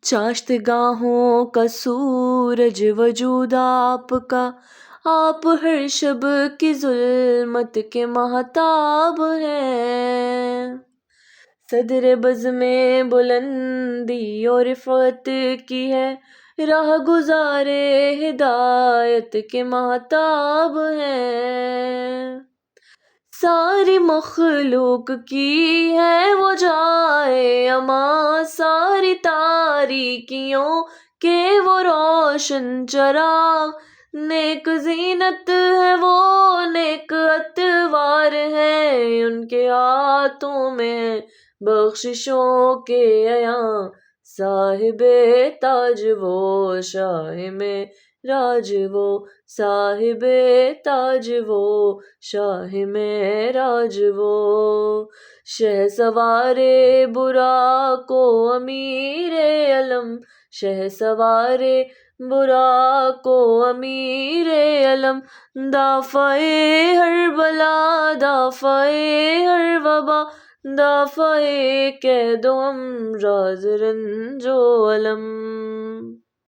چاشتگاہوں کا سورج وجود آپ کا، آپ ہر شب کی ظلمت کے مہتاب ہیں۔ صدر بزم بلندی اور رفعت کی ہے، راہ گزار ہدایت کے مہتاب ہیں۔ ساری مخلوق کی ہے وہ جائے امان، ساری تاریکیوں کے وہ روشن چراغ، نیک زینت ہے وہ، نیک اتوار ہے ان کے ہاتھوں میں، بخششوں کے ایاں صاحب تاج وہ، شاہ میں راج وہ، صاحب تاج وہ، شاہ میں راج وہ۔ شہ سوار براق و امیر علم، شہ سوار براق و امیر علم، دافع ہر بلا، دافع ہر وبا، دافع قید و امراض رنج و الم۔